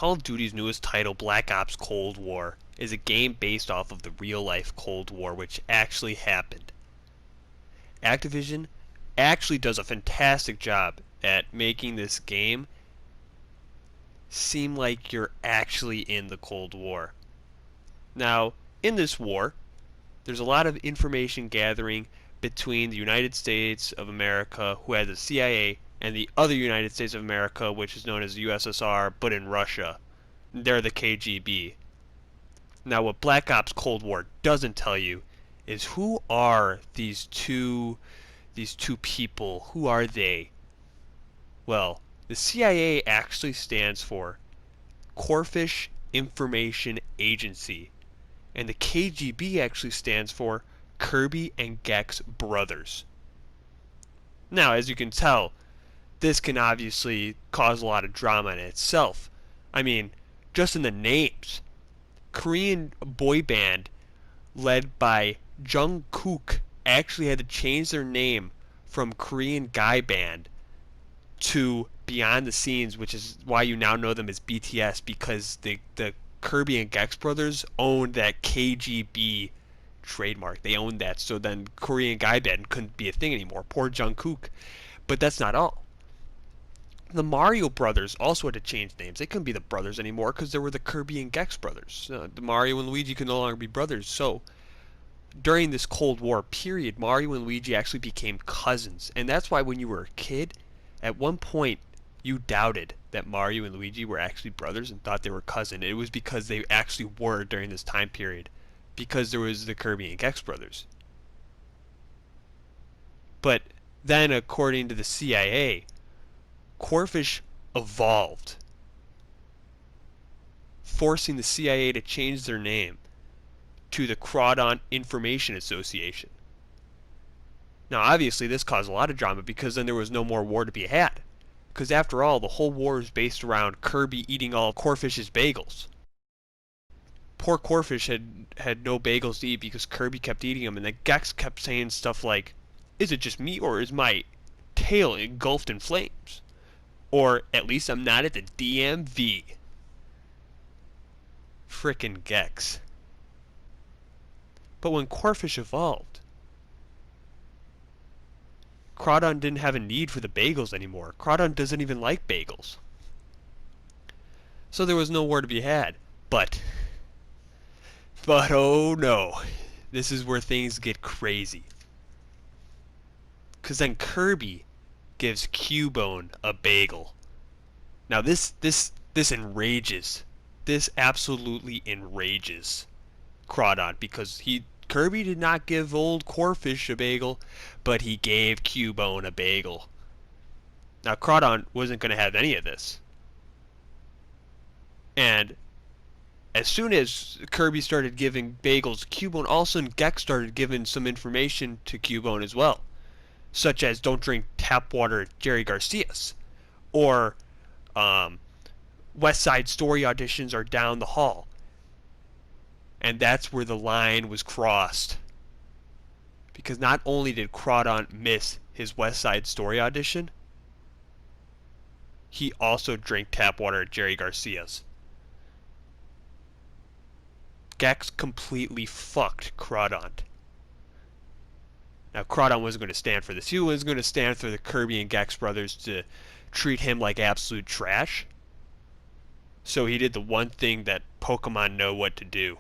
Call of Duty's newest title, Black Ops Cold War, is a game based off of the real-life Cold War, which actually happened. Activision actually does a fantastic job at making this game seem like you're actually in the Cold War. Now, in this war, there's a lot of information gathering between the United States of America, who has the CIA, and the other United States of America, which is known as the USSR, but in Russia. They're the KGB. Now, what Black Ops Cold War doesn't tell you is who are these two people? Who are they? Well, the CIA actually stands for Corfish Information Agency, and the KGB actually stands for Kirby and Gex Brothers. Now, as you can tell, this can obviously cause a lot of drama in itself. I mean, just in the names. Korean boy band led by Jungkook actually had to change their name from Korean guy band to Beyond the Scenes, which is why you now know them as BTS, because the Kirby and Gex brothers owned that KGB trademark. They owned that, so then Korean guy band couldn't be a thing anymore. Poor Jungkook. But that's not all. The Mario brothers also had to change names. They couldn't be the brothers anymore because they were the Kirby and Gex brothers. The Mario and Luigi could no longer be brothers. So during this Cold War period, Mario and Luigi actually became cousins. And that's why when you were a kid, at one point you doubted that Mario and Luigi were actually brothers and thought they were cousins. It was because they actually were during this time period, because there was the Kirby and Gex brothers. But then, according to the CIA, Corfish evolved, forcing the CIA to change their name to the Crawdon Information Association. Now, obviously, this caused a lot of drama because then there was no more war to be had. Because after all, the whole war is based around Kirby eating all of Corfish's bagels. Poor Corfish had no bagels to eat because Kirby kept eating them, and then Gex kept saying stuff like, "Is it just me, or is my tail engulfed in flames? Or at least I'm not at the DMV." Frickin' Gex. But when Corfish evolved, Crawdon didn't have a need for the bagels anymore. Crawdon doesn't even like bagels. So there was no war to be had. But oh no, this is where things get crazy. Because then Kirby gives Cubone a bagel. Now this enrages. This absolutely enrages Crawdon, because Kirby did not give old Corfish a bagel, but he gave Cubone a bagel. Now Crawdon wasn't going to have any of this. And as soon as Kirby started giving bagels to Cubone, all of a sudden Gex started giving some information to Cubone as well. Such as, don't drink tap water at Jerry Garcia's. Or, West Side Story auditions are down the hall. And that's where the line was crossed. Because not only did Crawdon miss his West Side Story audition, he also drank tap water at Jerry Garcia's. Gex completely fucked Crawdon. Now, Crawdon wasn't going to stand for this. He was going to stand for the Kirby and Gex brothers to treat him like absolute trash. So he did the one thing that Pokemon know what to do.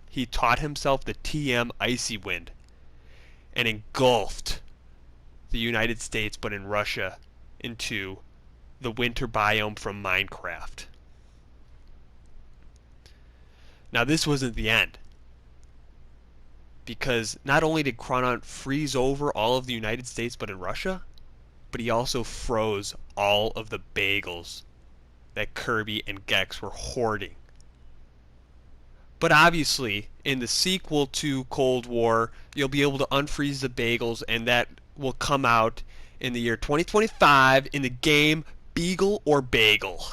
He taught himself the TM Icy Wind and engulfed the United States, but in Russia, into the winter biome from Minecraft. Now, this wasn't the end, because not only did Crawdon freeze over all of the United States, but in Russia, but he also froze all of the bagels that Kirby and Gex were hoarding. But obviously, in the sequel to Cold War, you'll be able to unfreeze the bagels, and that will come out in the year 2025 in the game Beagle or Bagel.